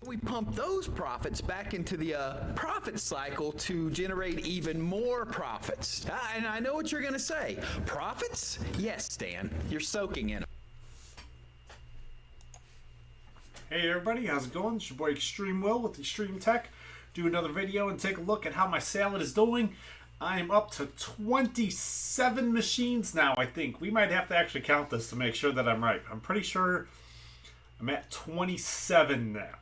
We pump those profits back into the profit cycle to generate even more profits. And I know what you're going to say. Profits? Yes, Stan. You're soaking in them. Hey everybody, how's it going? It's your boy ExtrmWill with Extreme Tech. Do another video and take a look at how my salad is doing. I am up to 27 machines now, I think. We might have to actually count this to make sure that I'm right. I'm pretty sure I'm at 27 now.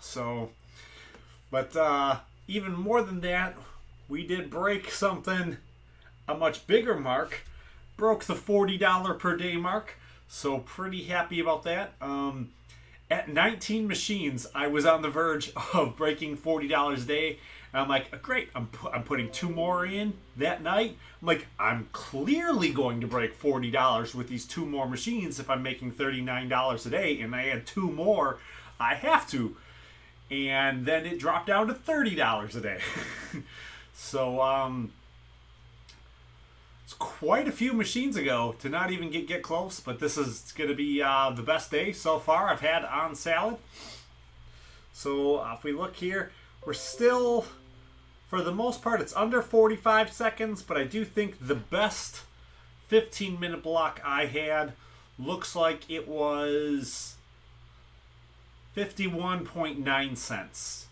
So, but even more than that, we did break something, a much bigger mark. Broke the $40 per day mark. So pretty happy about that. At 19 machines, I was on the verge of breaking $40 a day. And I'm like, great, I'm putting 2 more in that night. I'm like, I'm clearly going to break $40 with these 2 more machines if I'm making $39 a day. And I add 2 more, I have to. And then it dropped down to $30 a day. So, it's quite a few machines ago to not even get close, but this is going to be the best day so far I've had on salad. So if we look here, we're still, for the most part, it's under 45 seconds, but I do think the best 15-minute block I had looks like it was 51.9 cents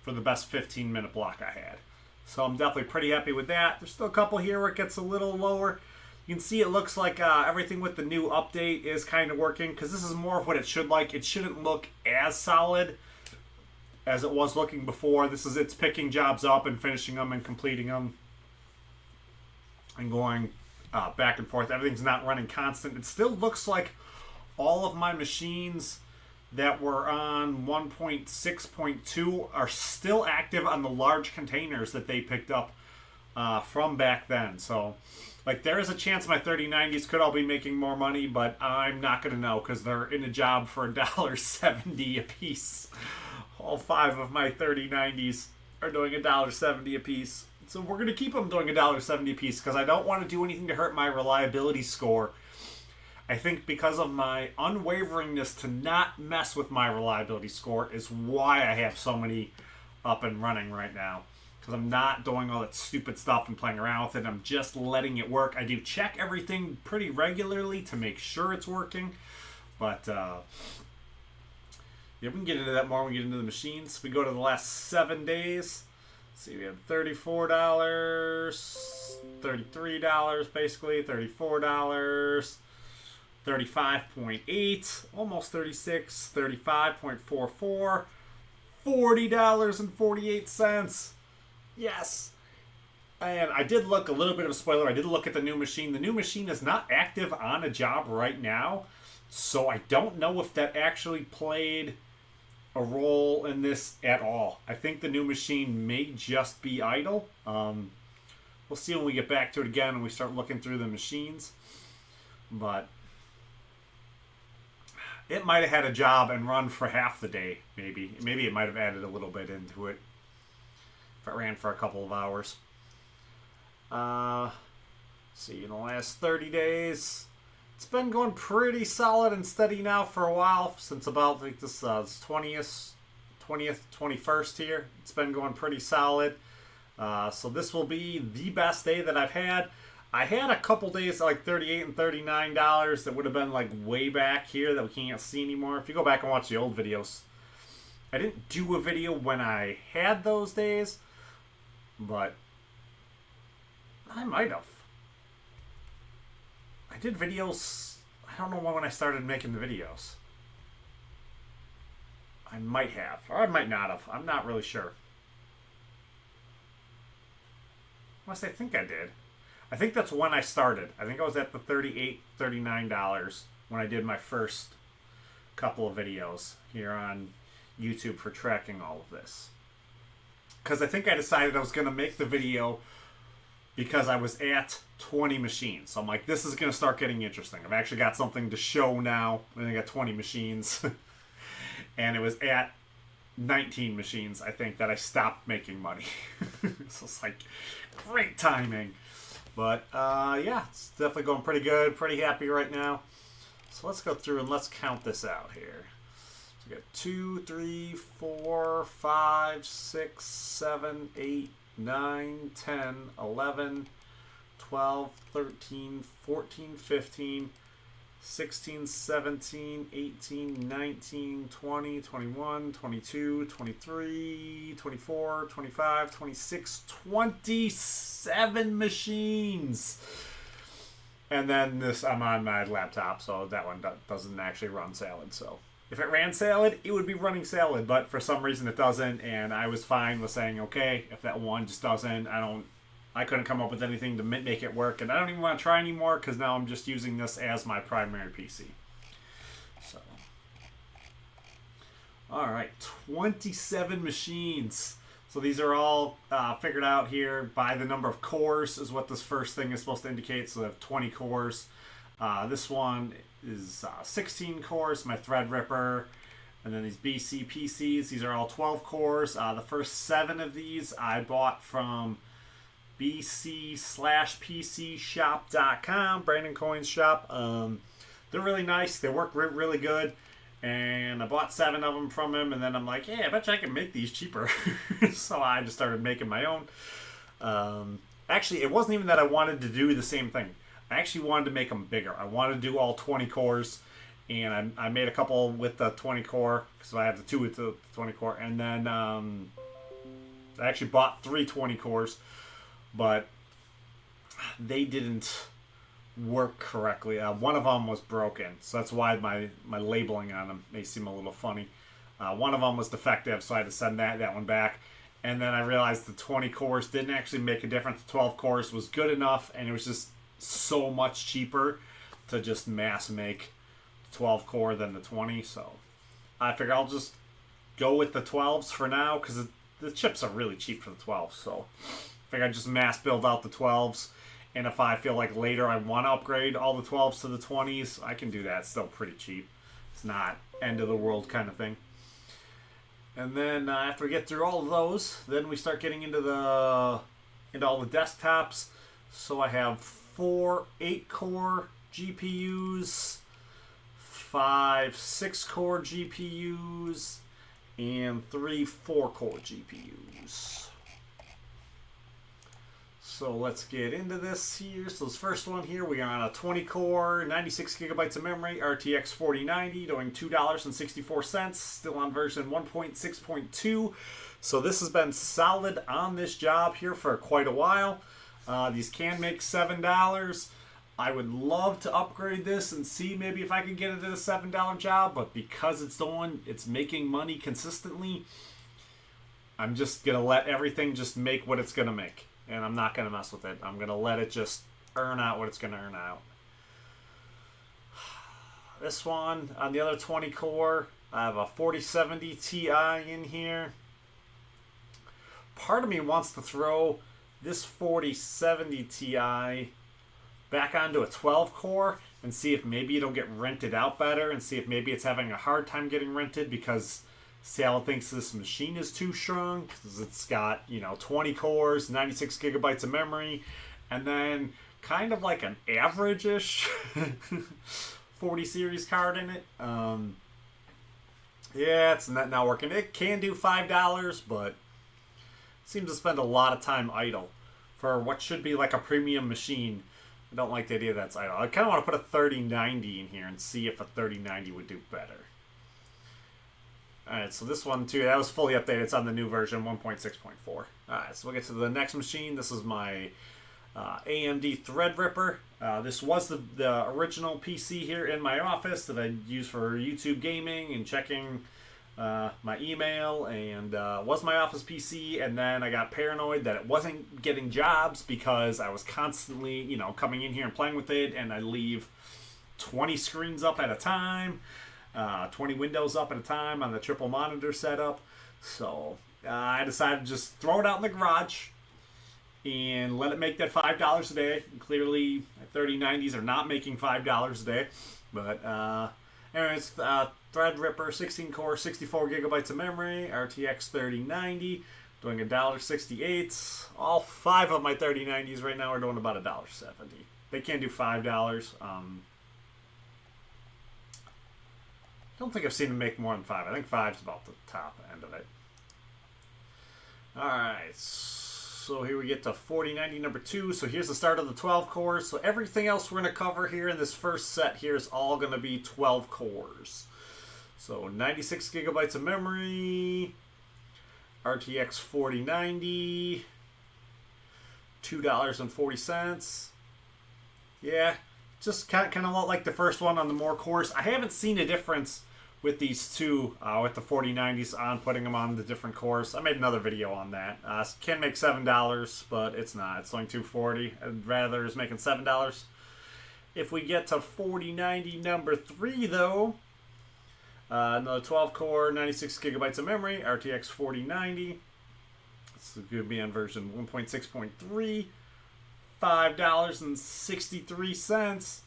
for the best 15-minute block I had. So I'm definitely pretty happy with that. There's still a couple here where it gets a little lower. You can see it looks like everything with the new update is kind of working, because this is more of what it should like. It shouldn't look as solid as it was looking before. It's picking jobs up and finishing them and completing them and going back and forth. Everything's not running constant. It still looks like all of my machines that were on 1.6.2 are still active on the large containers that they picked up from back then. So, like, there is a chance my 3090s could all be making more money, but I'm not going to know because they're in a job for $1.70 a piece. All 5 of my 3090s are doing $1.70 a piece. So we're going to keep them doing $1.70 a piece because I don't want to do anything to hurt my reliability score. I think because of my unwaveringness to not mess with my reliability score is why I have so many up and running right now. Because I'm not doing all that stupid stuff and playing around with it. I'm just letting it work. I do check everything pretty regularly to make sure it's working. But, yeah, we can get into that more when we get into the machines. We go to the last 7 days. Let's see, we have $34, $33 basically, $34. 35.8, almost 36, 35.44, $40.48. Yes. And I did look, a little bit of a spoiler, I did look at the new machine. The new machine is not active on a job right now, so I don't know if that actually played a role in this at all. I think the new machine may just be idle. We'll see when we get back to it again and we start looking through the machines. But it might have had a job and run for half the day, maybe. Maybe it might have added a little bit into it if it ran for a couple of hours. See, in the last 30 days, it's been going pretty solid and steady now for a while, since about like this 20th, 21st here. It's been going pretty solid. So this will be the best day that I've had. I had a couple days like $38 and $39 that would have been like way back here that we can't see anymore. If you go back and watch the old videos, I didn't do a video when I had those days, but I might have. I did videos, I don't know when I started making the videos. I might have, or I might not have. I'm not really sure. Unless I think I did. I think that's when I started. I think I was at the $38, $39 when I did my first couple of videos here on YouTube for tracking all of this. Because I think I decided I was going to make the video because I was at 20 machines. So I'm like, this is going to start getting interesting. I've actually got something to show now. And I got 20 machines. And it was at 19 machines, I think, that I stopped making money. So it's like, great timing. But, yeah, it's definitely going pretty good. Pretty happy right now. So let's go through and let's count this out here. So we got 2, 3, 4, 5, 6, 7, 8, 9, 10, 11, 12, 13, 14, 15, 16, 17, 18, 19, 20, 21, 22, 23, 24, 25, 26, 27 machines. And then this, I'm on my laptop, so that one doesn't actually run Salad. So if it ran Salad, it would be running Salad, but for some reason it doesn't, and I was fine with saying, okay, if that one just doesn't, I couldn't come up with anything to make it work, and I don't even want to try anymore because now I'm just using this as my primary PC. So, all right, 27 machines. So these are all figured out here by the number of cores is what this first thing is supposed to indicate. So I have 20 cores. This one is 16 cores, my Threadripper. And then these BC PCs, these are all 12 cores. The first 7 of these I bought from bc/pcshop.com, Brandon Coin's shop. They're really nice. They work really good. And I bought 7 of them from him, and then I'm like, yeah, I bet you I can make these cheaper. So I just started making my own. Actually, it wasn't even that I wanted to do the same thing. I actually wanted to make them bigger. I wanted to do all 20 cores, and I made a couple with the 20 core, because I have the 2 with the 20 core. And then I actually bought 3 20 cores, but they didn't work correctly. One of them was broken, so that's why my labeling on them may seem a little funny. One of them was defective, so I had to send that one back. And then I realized the 20 cores didn't actually make a difference. The 12 cores was good enough, and it was just so much cheaper to just mass make 12 core than the 20. So I figured I'll just go with the 12s for now, because the chips are really cheap for the 12s. So I figured I'd just mass build out the 12s. And if I feel like later I want to upgrade all the 12s to the 20s, I can do that. It's still pretty cheap. It's not end of the world kind of thing. And then after we get through all of those, then we start getting into all the desktops. So I have 4 8-core GPUs, 5 6-core GPUs, and 3 4-core GPUs. So let's get into this here. So this first one here, we are on a 20-core, 96 gigabytes of memory, RTX 4090, doing $2.64, still on version 1.6.2. So this has been solid on this job here for quite a while. These can make $7. I would love to upgrade this and see maybe if I can get it at a $7 job, but because it's making money consistently, I'm just going to let everything just make what it's going to make. And I'm not going to mess with it. I'm going to let it just earn out what it's going to earn out. This one, on the other 20 core, I have a 4070 Ti in here. Part of me wants to throw this 4070 Ti back onto a 12 core and see if maybe it'll get rented out better, and see if maybe it's having a hard time getting rented because Salad thinks this machine is too strong because it's got, 20 cores, 96 gigabytes of memory, and then kind of like an average-ish 40 series card in it. Yeah, it's not working. It can do $5, but seems to spend a lot of time idle for what should be like a premium machine. I don't like the idea that's idle. I kind of want to put a 3090 in here and see if a 3090 would do better. Alright, so this one too, that was fully updated. It's on the new version, 1.6.4. Alright, so we'll get to the next machine. This is my AMD Threadripper. This was the original PC here in my office that I use for YouTube gaming and checking my email, and was my office PC, and then I got paranoid that it wasn't getting jobs because I was constantly, coming in here and playing with it, and I leave 20 screens up at a time. 20 windows up at a time on the triple monitor setup. So I decided to just throw it out in the garage and let it make that $5 a day. And clearly, 3090s are not making $5 a day. But anyways, Threadripper, 16 core, 64 gigabytes of memory, RTX 3090, doing $1.68. All 5 of my 3090s right now are doing about $1.70. They can't do $5. don't think I've seen them make more than 5. I think 5's about the top end of it. Alright, so here we get to 4090 number 2. So here's the start of the 12 cores. So everything else we're going to cover here in this first set here is all going to be 12 cores. So 96 gigabytes of memory, RTX 4090, $2.40. Yeah, just kind of like the first one on the more cores. I haven't seen a difference with these two, with the 4090s on putting them on the different cores. I made another video on that. Can make $7, but it's not. It's only $2.40. I'd rather is making $7. If we get to 4090 number 3, though, another 12 core, 96 gigabytes of memory, RTX 4090. This is going to be on version 1.6.3, $5.63.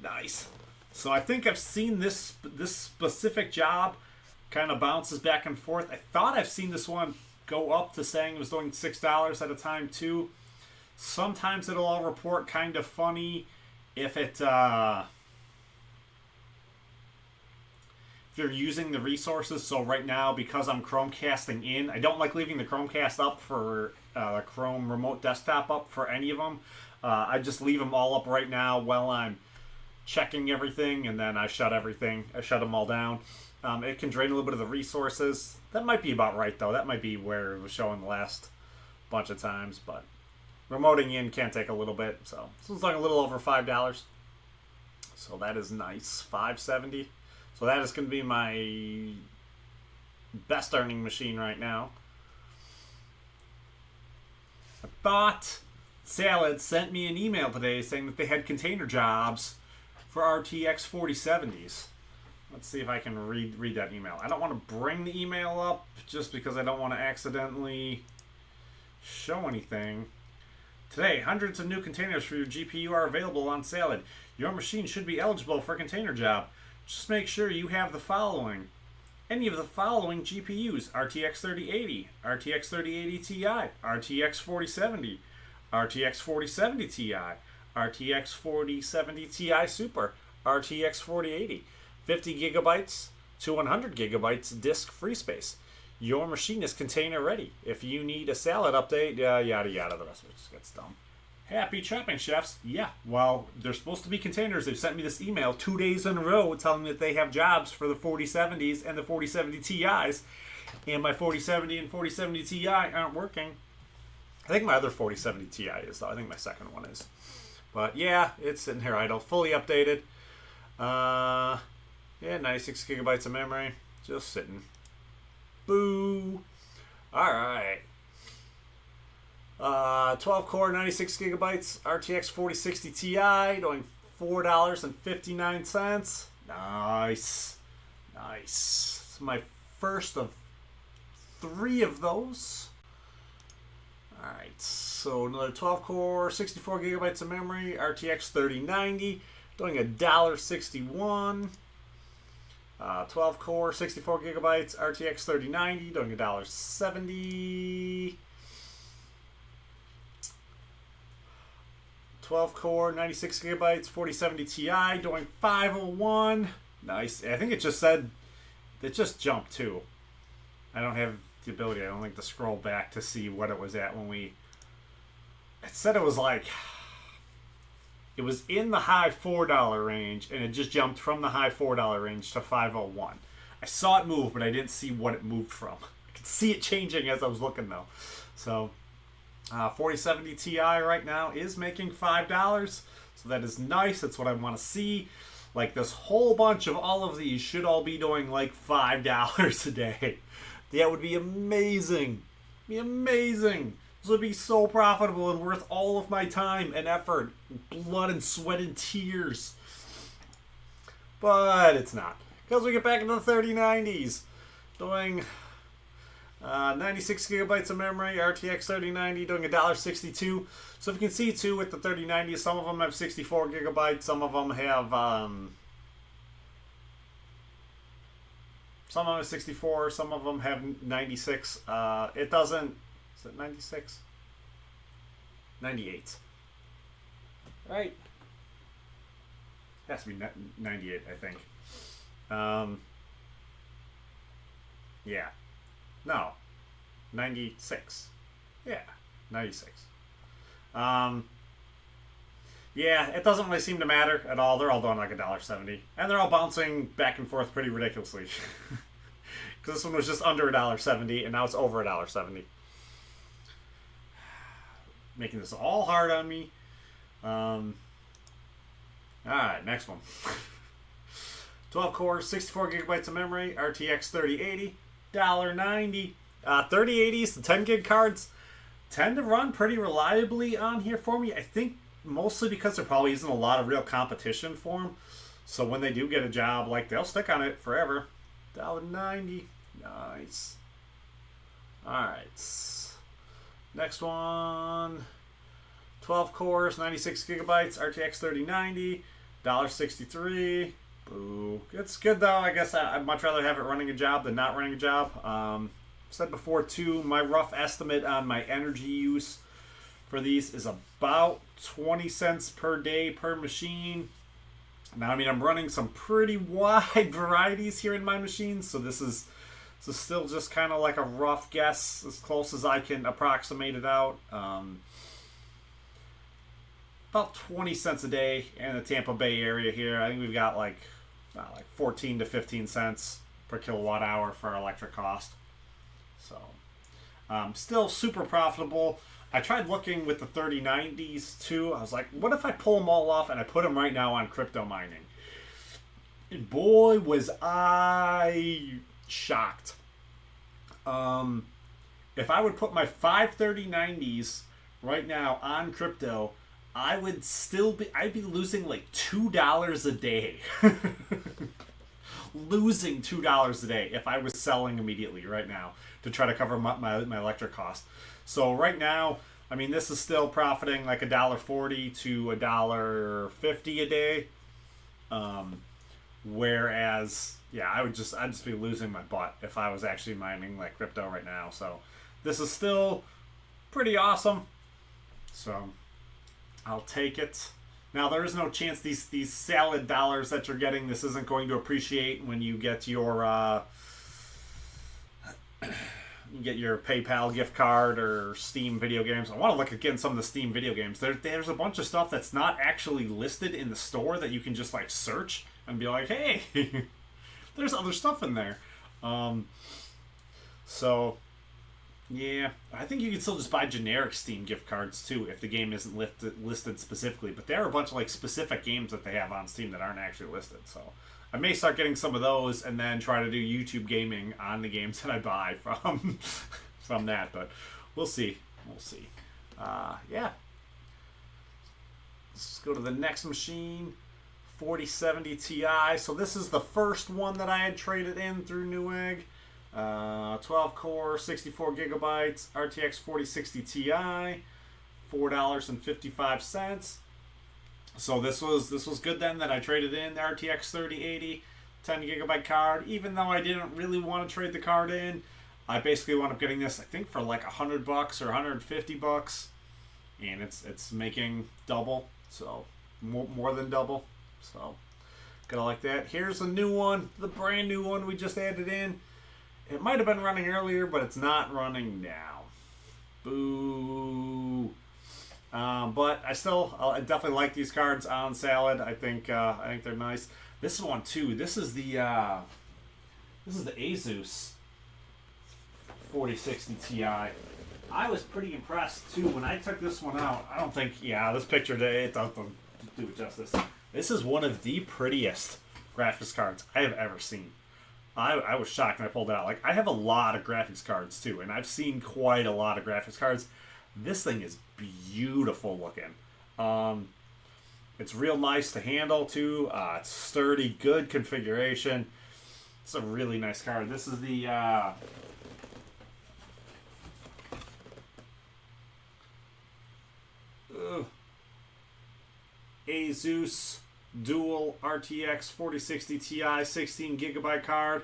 Nice. So I think I've seen this specific job kind of bounces back and forth. I thought I've seen this one go up to saying it was doing $6 at a time too. Sometimes it'll all report kind of funny if it if you're using the resources. So right now, because I'm Chromecasting in, I don't like leaving the Chromecast up for the Chrome remote desktop up for any of them. I just leave them all up right now while I'm checking everything, and then I shut everything. I shut them all down. It can drain a little bit of the resources. That might be about right, though. That might be where it was showing the last bunch of times, but remoting in can take a little bit. So this is like a little over $5. So that is nice. $5.70. So that is going to be my best earning machine right now. I thought Salad sent me an email today saying that they had container jobs for RTX 4070s. Let's see if I can read that email. I don't want to bring the email up just because I don't want to accidentally show anything. Today, hundreds of new containers for your GPU are available on Salad. Your machine should be eligible for a container job. Just make sure you have the following. Any of the following GPUs: RTX 3080, RTX 3080 Ti, RTX 4070, RTX 4070 Ti, RTX 4070 Ti Super, RTX 4080, 50 gigabytes to 100 gigabytes disk free space. Your machine is container ready. If you need a Salad update, yada yada, the rest of it just gets dumb. Happy chopping, chefs. Yeah, well, they're supposed to be containers. They've sent me this email 2 days in a row telling me that they have jobs for the 4070s and the 4070 Ti's, and my 4070 and 4070 Ti aren't working. I think my other 4070 Ti is, though. I think my second one is. But yeah, it's sitting here idle, fully updated. Yeah, 96 gigabytes of memory, just sitting. Boo. All right. 12 core, 96 gigabytes, RTX 4060 Ti, doing $4.59. Nice. Nice. It's my first of 3 of those. Alright, so another 12 core, 64 gigabytes of memory, RTX 3090, doing $1.61. 12 core, 64 gigabytes, RTX 3090, doing $1.70. 12 core, 96 gigabytes, 4070 Ti, doing $5.01. Nice. I think it just said, it just jumped too. I don't have the ability, I don't think, to scroll back to see what it was at when we, it said it was like, it was in the high $4 range, and it just jumped from the high $4 range to $5.01. I saw it move, but I didn't see what it moved from. I could see it changing as I was looking though. So 4070 Ti right now is making $5, so that is nice. That's what I want to see. Like, this whole bunch of all of these should all be doing like $5 a day. That would be amazing. Be amazing. This would be so profitable and worth all of my time and effort, blood and sweat and tears. But it's not, because we get back into the 3090s, doing 96 gigabytes of memory, RTX 3090, doing $1.62. So if you can see too, with the 3090s, some of them have 64 gigabytes, some of them have 64, some of them have 96. It doesn't, is it 96? 98. Right? It has to be 98, I think. Yeah. No. 96. Yeah. 96. Yeah, it doesn't really seem to matter at all. They're all doing like $1.70. And they're all bouncing back and forth pretty ridiculously. Because this one was just under $1.70, and now it's over $1.70. Making this all hard on me. Alright, next one. 12 cores, 64 gigabytes of memory, RTX 3080, $1.90. 3080s, the 10 gig cards, tend to run pretty reliably on here for me. I think mostly because there probably isn't a lot of real competition for them. So when they do get a job, like, they'll stick on it forever. $1.90. Nice. Alright. Next one. 12 cores, 96 gigabytes, RTX 3090, $1.63. Boo. It's good though. I guess I'd much rather have it running a job than not running a job. Said before too, my rough estimate on my energy use for these is about 20 cents per day per machine. Now, I mean, I'm running some pretty wide varieties here in my machines, so this is still just kind of like a rough guess, as close as I can approximate it out. About 20 cents a day in the Tampa Bay area here. I think we've got like 14 to 15 cents per kilowatt hour for our electric cost. So, still super profitable. I tried looking with the 3090s too. I was like, what if I pull them all off and I put them right now on crypto mining? And boy, was I shocked. If I would put my 5 3090s right now on crypto, I'd be losing like $2 a day. Losing $2 a day if I was selling immediately right now to try to cover my electric cost. So right now, I mean, this is still profiting like $1.40 to $1.50 a day. Whereas, yeah, I'd just be losing my butt if I was actually mining like crypto right now. So this is still pretty awesome. So I'll take it. Now, there is no chance these salad dollars that you're getting, this isn't going to appreciate when you get your PayPal gift card or Steam video games. I want to look at getting some of the Steam video games. There's a bunch of stuff that's not actually listed in the store that you can just like search and be like, hey, there's other stuff in there. So yeah, I think you can still just buy generic Steam gift cards too if the game isn't listed specifically. But there are a bunch of like specific games that they have on Steam that aren't actually listed. So I may start getting some of those and then try to do YouTube gaming on the games that I buy from that. But we'll see. We'll see. Yeah. Let's go to the next machine. 4070 Ti. So this is the first one that I had traded in through Newegg. 12 core, 64 gigabytes, RTX 4060 Ti, $4.55. So this was good then that I traded in the RTX 3080 10 gigabyte card. Even though I didn't really want to trade the card in, I basically wound up getting this, I think, for like $100 or $150, and it's making double, so more than double. So gotta like that. Here's a new one, the brand new one we just added in. It might have been running earlier, but it's not running now. Boo. But I definitely like these cards on Salad. I think they're nice. This one too. This is the Asus 4060 Ti. I was pretty impressed too when I took this one out. I don't think, this picture today, it doesn't do it justice. This is one of the prettiest graphics cards I have ever seen. I was shocked when I pulled it out. Like, I have a lot of graphics cards too, and I've seen quite a lot of graphics cards. This thing is beautiful looking. It's real nice to handle too. It's sturdy, good configuration. It's a really nice card. This is the Asus Dual RTX 4060 Ti 16 gigabyte card.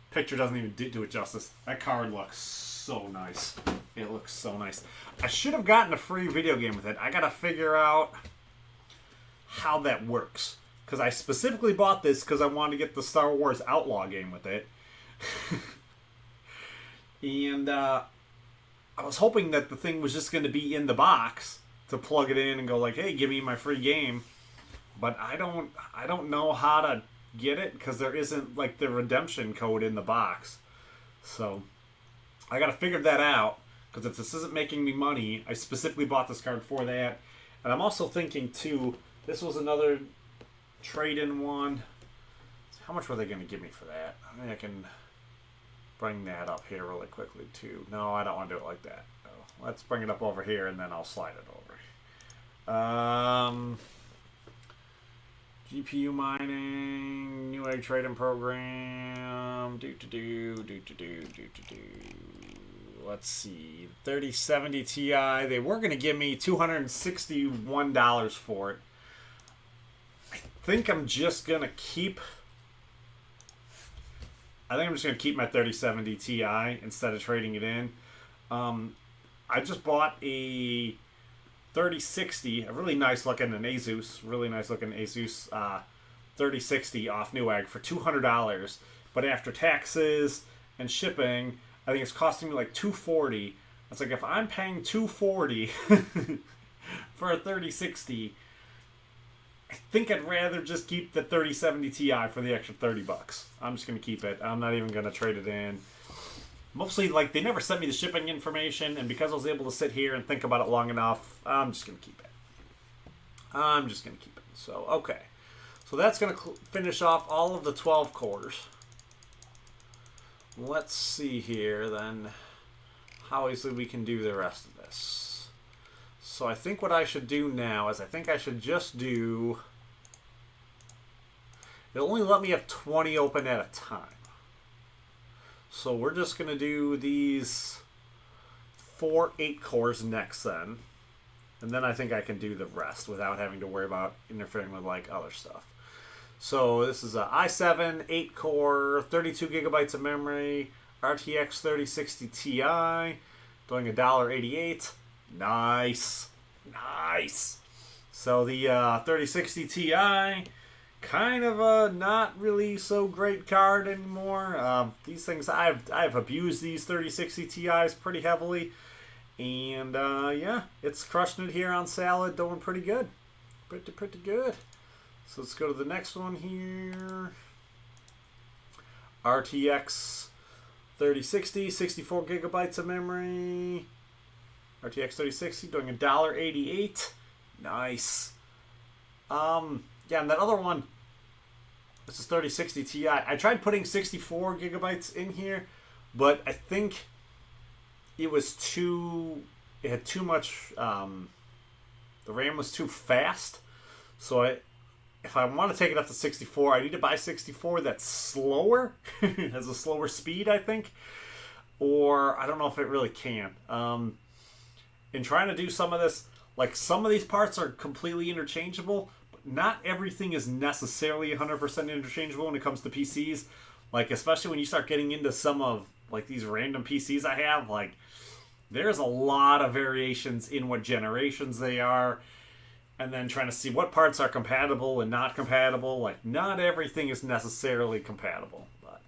Picture doesn't even do it justice. That card looks so nice. It looks so nice. I should have gotten a free video game with it. I gotta figure out how that works, because I specifically bought this because I wanted to get the Star Wars Outlaw game with it. And I was hoping that the thing was just going to be in the box to plug it in and go like, hey, give me my free game. But I don't know how to get it because there isn't like the redemption code in the box. So I got to figure that out, because if this isn't making me money, I specifically bought this card for that. And I'm also thinking too, this was another trade-in one. How much were they going to give me for that? I mean, I can bring that up here really quickly too. No, I don't want to do it like that. No. Let's bring it up over here and then I'll slide it over. GPU mining, new egg trading program. Let's see, 3070 Ti. They were going to give me $261 for it. I think I'm just going to keep my 3070 Ti instead of trading it in. I just bought a 3060, a really nice looking Asus 3060 off Newegg for $200. But after taxes and shipping, I think it's costing me like $240. It's like, if I'm paying $240 for a 3060, I think I'd rather just keep the 3070 Ti for the extra $30. I'm just going to keep it. I'm not even going to trade it in. Mostly, like, they never sent me the shipping information, and because I was able to sit here and think about it long enough, I'm just going to keep it. So, okay. So that's going to finish off all of the 12 cores. Let's see here, then, how easily we can do the rest of this. So I think what I should do now is I think I should just do... It'll only let me have 20 open at a time. So we're just going to do these 4 8 cores next then. And then I think I can do the rest without having to worry about interfering with like other stuff. So this is a i7 8 core, 32 gigabytes of memory, RTX 3060 Ti, doing $1.88. Nice. Nice. So the 3060 Ti, kind of a not really so great card anymore. These things, I've abused these 3060 Ti's pretty heavily, and yeah, it's crushing it here on Salad, doing pretty good, pretty good. So let's go to the next one here. RTX 3060, 64 gigabytes of memory. RTX 3060 doing $1.88. Nice. Yeah, and that other one, this is 3060 Ti. I tried putting 64 gigabytes in here, but I think it was it had too much, the RAM was too fast. So if I want to take it up to 64, I need to buy 64 that's slower, has a slower speed, I think. Or I don't know if it really can. In trying to do some of this, like some of these parts are completely interchangeable, not everything is necessarily 100% interchangeable when it comes to PCs. Like, especially when you start getting into some of, like, these random PCs I have, like, there's a lot of variations in what generations they are, and then trying to see what parts are compatible and not compatible. Like, not everything is necessarily compatible, but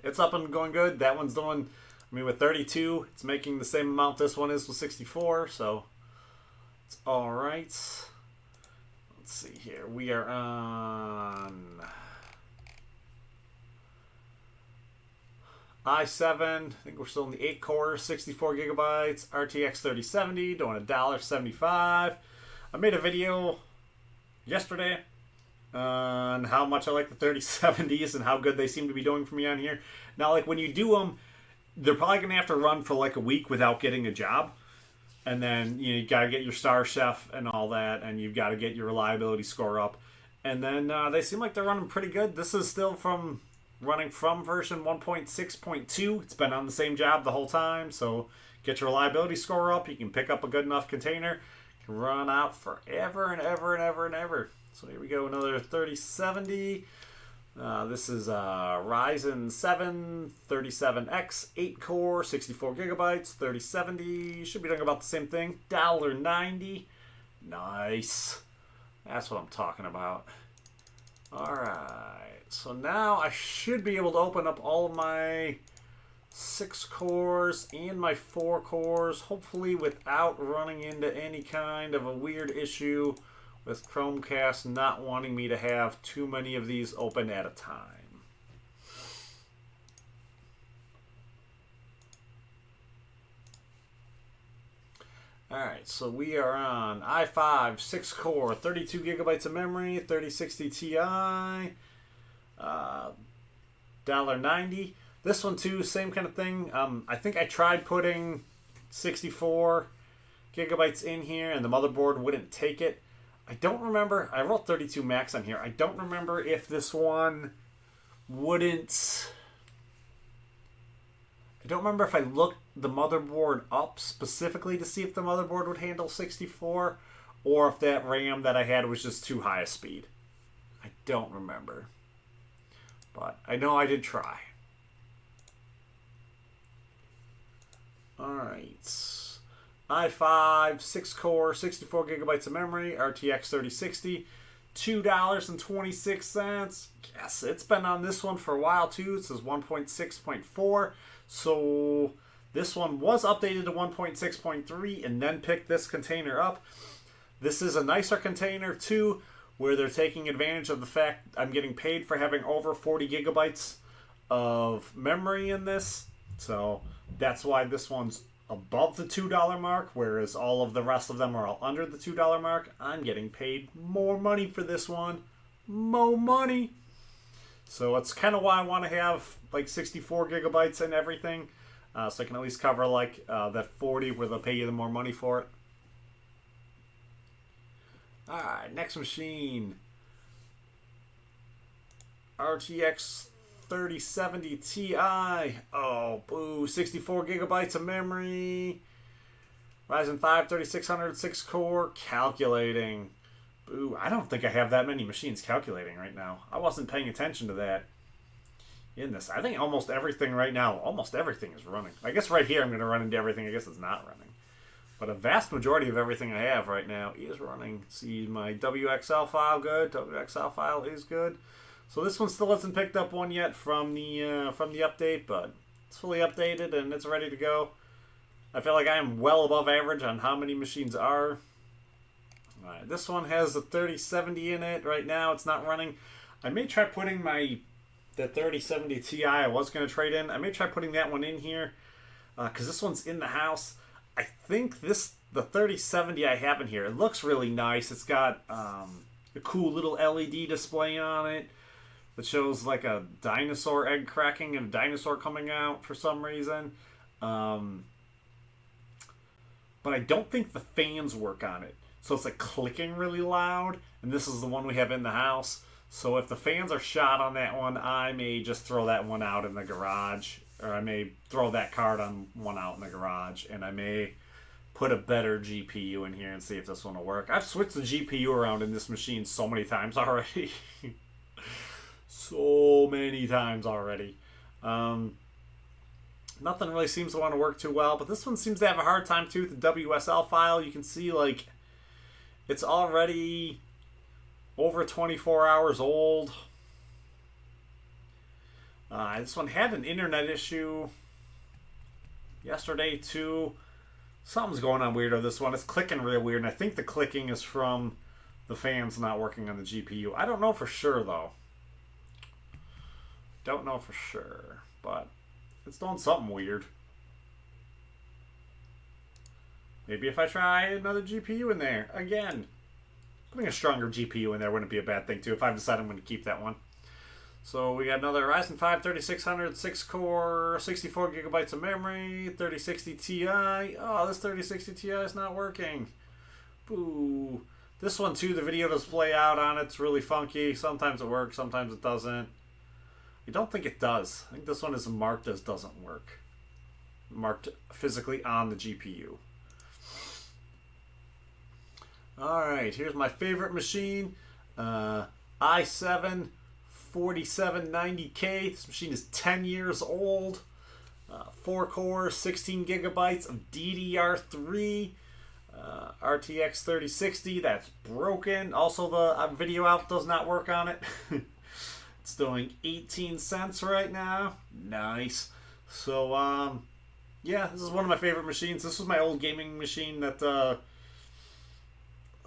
it's up and going good. That one's doing, I mean, with 32, it's making the same amount this one is with 64, so it's all right. Let's see here. We are on i7. I think we're still in the 8 core, 64 gigabytes, RTX 3070, doing $1.75. I made a video yesterday on how much I like the 3070s and how good they seem to be doing for me on here. Now, like, when you do them, they're probably going to have to run for like a week without getting a job. And then you got to get your Star Chef and all that, and you've got to get your reliability score up. And then they seem like they're running pretty good. This is still running from version 1.6.2. It's been on the same job the whole time. So get your reliability score up. You can pick up a good enough container. You can run out forever and ever and ever and ever. So here we go, another 3070. This is Ryzen 7 37X 8 core, 64 gigabytes, 3070. Should be doing about the same thing. $1.90. Nice. That's what I'm talking about. All right. so now I should be able to open up all of my 6 cores and my 4 cores, hopefully without running into any kind of a weird issue with Chromecast not wanting me to have too many of these open at a time. Alright, so we are on i5, 6 core, 32 gigabytes of memory, 3060 Ti, $1.90. This one too, same kind of thing. I think I tried putting 64 gigabytes in here and the motherboard wouldn't take it. I don't remember, I wrote 32 max on here. I don't remember if this one wouldn't... I don't remember if I looked the motherboard up specifically to see if the motherboard would handle 64 or if that RAM that I had was just too high a speed. I don't remember. But I know I did try. Alright. i5, 6 core, 64 gigabytes of memory, RTX 3060, $2.26. Yes, it's been on this one for a while too. It says 1.6.4. So this one was updated to 1.6.3 and then picked this container up. This is a nicer container too, where they're taking advantage of the fact I'm getting paid for having over 40 gigabytes of memory in this. So that's why this one's above the $2 mark, whereas all of the rest of them are all under the $2 mark. I'm getting paid more money for this one. More money. So it's kind of why I want to have like 64 gigabytes and everything. So I can at least cover like that 40 where they'll pay you the more money for it. Alright, next machine. RTX 3070 Ti. Oh, boo. 64 gigabytes of memory. Ryzen 5 3600 6 core. Calculating. Boo. I don't think I have that many machines calculating right now. I wasn't paying attention to that in this. I think almost everything right now, almost everything is running. I guess right here I'm going to run into everything. I guess it's not running. But a vast majority of everything I have right now is running. See, my WXL file good. WXL file is good. So this one still hasn't picked up one yet from the update, but it's fully updated and it's ready to go. I feel like I am well above average on how many machines are. Alright, this one has the 3070 in it. Right now it's not running. I may try putting the 3070 Ti I was going to trade in. I may try putting that one in here because this one's in the house. I think the 3070 I have in here, it looks really nice. It's got a cool little LED display on it that shows like a dinosaur egg cracking and a dinosaur coming out for some reason. But I don't think the fans work on it. So it's like clicking really loud. And this is the one we have in the house. So if the fans are shot on that one, I may just throw that one out in the garage. Or I may throw that card on one out in the garage. And I may put a better GPU in here and see if this one will work. I've switched the GPU around in this machine so many times already. So many times already. Nothing really seems to want to work too well. But this one seems to have a hard time too with the WSL file. You can see like it's already over 24 hours old. This one had an internet issue yesterday too. Something's going on weird with this one. It's clicking real weird, and I think the clicking is from the fans not working on the GPU. I don't know for sure though. Don't know for sure, but it's doing something weird. Maybe if I try another GPU in there again. Putting a stronger GPU in there wouldn't be a bad thing too if I decide I'm going to keep that one. So we got another Ryzen 5 3600 6 core, 64 gigabytes of memory, 3060 Ti. Oh, this 3060 Ti is not working. Boo. This one too, the video display out on it's really funky. Sometimes it works, sometimes it doesn't. I don't think it does. I think this one is marked as doesn't work. Marked physically on the GPU. Alright, here's my favorite machine. i7 4790K. This machine is 10 years old. 4 cores, 16 gigabytes of DDR3. RTX 3060. That's broken. Also, the video out does not work on it. It's doing 18 cents right now. Nice. So, yeah, this is one of my favorite machines. This was my old gaming machine that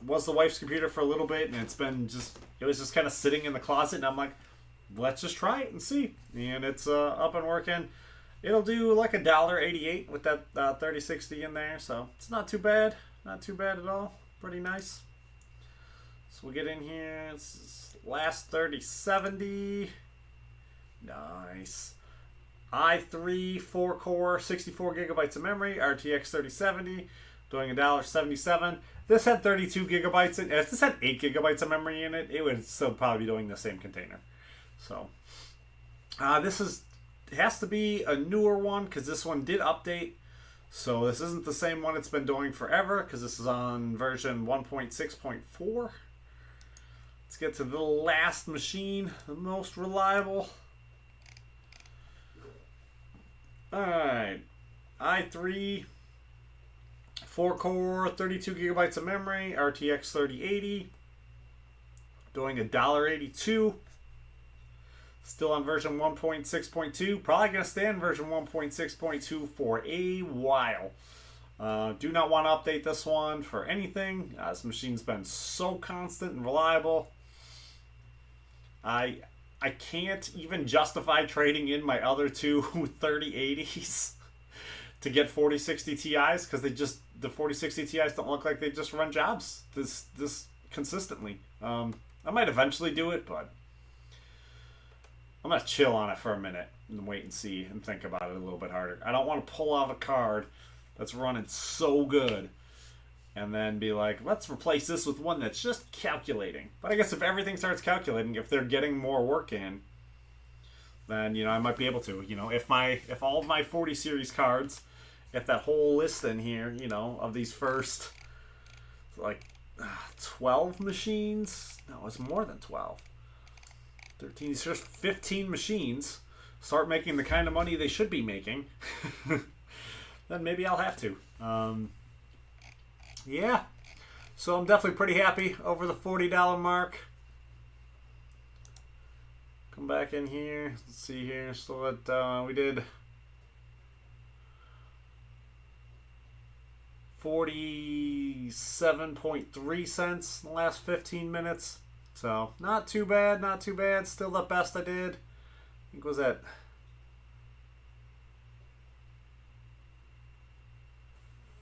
was the wife's computer for a little bit, and it was just kind of sitting in the closet, and I'm like, let's just try it and see. And it's up and working. It'll do like $1.88 with that 3060 in there, so it's not too bad. Not too bad at all. Pretty nice. So we'll get in here. It's last 3070. Nice. i3 4-core, 64 gigabytes of memory, RTX 3070, doing $1.77. This had 32 gigabytes in. If this had 8 gigabytes of memory in it, it would still probably be doing the same container. So it has to be a newer one because this one did update. So this isn't the same one it's been doing forever because this is on version 1.6.4. Let's get to the last machine, the most reliable. Alright, i3, 4-core, 32 gigabytes of memory, RTX 3080, doing $1.82. Still on version 1.6.2. Probably going to stay on version 1.6.2 for a while. Do not want to update this one for anything. This machine's been so constant and reliable. I can't even justify trading in my other two 3080s to get 4060 Ti's because the 4060 Ti's don't look like they just run jobs this consistently. I might eventually do it, but I'm going to chill on it for a minute and wait and see and think about it a little bit harder. I don't want to pull out a card that's running so good and then be like, let's replace this with one that's just calculating. But I guess if everything starts calculating, if they're getting more work in, then, I might be able to. If all of my 40 series cards, if that whole list in here, of these first, 12 machines? No, it's more than 12. 13, it's just 15 machines start making the kind of money they should be making, then maybe I'll have to. Yeah. So I'm definitely pretty happy over the $40 mark. Come back in here. Let's see here. Still at, we did 47.3 cents in the last 15 minutes. So, not too bad, not too bad. Still the best I did. I think was at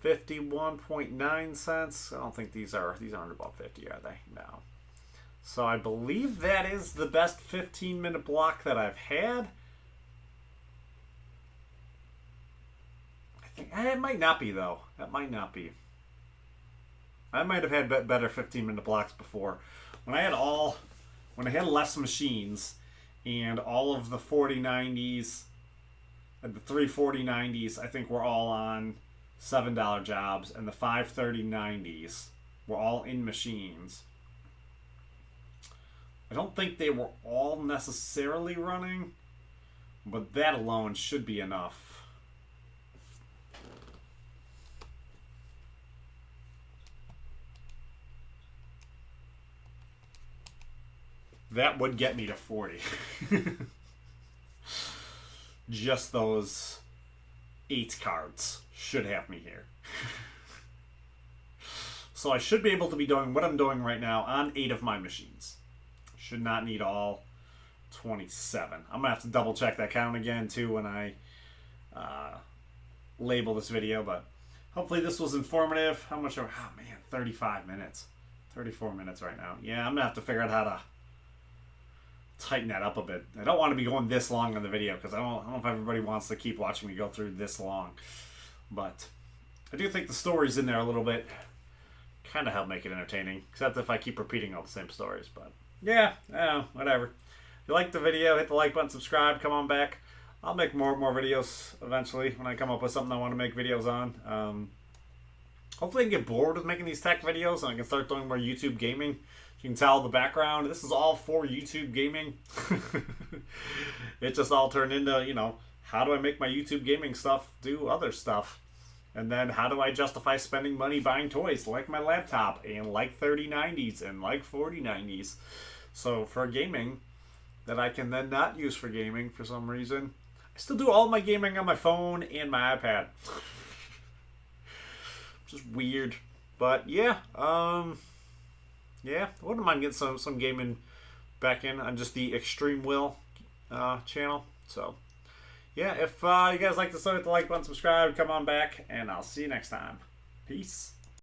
$51.9. I don't think these aren't above 50, are they? No. So I believe that is the best 15-minute block that I've had. I think it might not be though. That might not be. I might have had better 15-minute blocks before. When I had less machines and all of the 4090s and the 34090s, I think were all on $7 jobs, and the 53090s were all in machines. I don't think they were all necessarily running, but that alone should be enough. That would get me to 40. Just those 8 cards should have me here. So I should be able to be doing what I'm doing right now on 8 of my machines. Should not need all 27. I'm going to have to double check that count again too when I label this video, but hopefully this was informative. How much are, oh man, 35 minutes. 34 minutes right now. Yeah, I'm going to have to figure out how to tighten that up a bit. I don't want to be going this long on the video because I don't know if everybody wants to keep watching me go through this long. But I do think the stories in there a little bit kind of help make it entertaining, except if I keep repeating all the same stories. But yeah, whatever. If you like the video, hit the like button, subscribe, come on back. I'll make more videos eventually when I come up with something I want to make videos on. Hopefully I can get bored with making these tech videos and I can start doing more YouTube gaming. You can tell the background. This is all for YouTube gaming. It just all turned into, how do I make my YouTube gaming stuff do other stuff? And then how do I justify spending money buying toys like my laptop and like 3090s and like 4090s? So for gaming, that I can then not use for gaming for some reason. I still do all my gaming on my phone and my iPad. Just weird. But yeah, yeah, I wouldn't mind getting some gaming back in on just the ExtrmWill channel. So yeah, if you guys like this, hit the like button, subscribe, come on back, and I'll see you next time. Peace.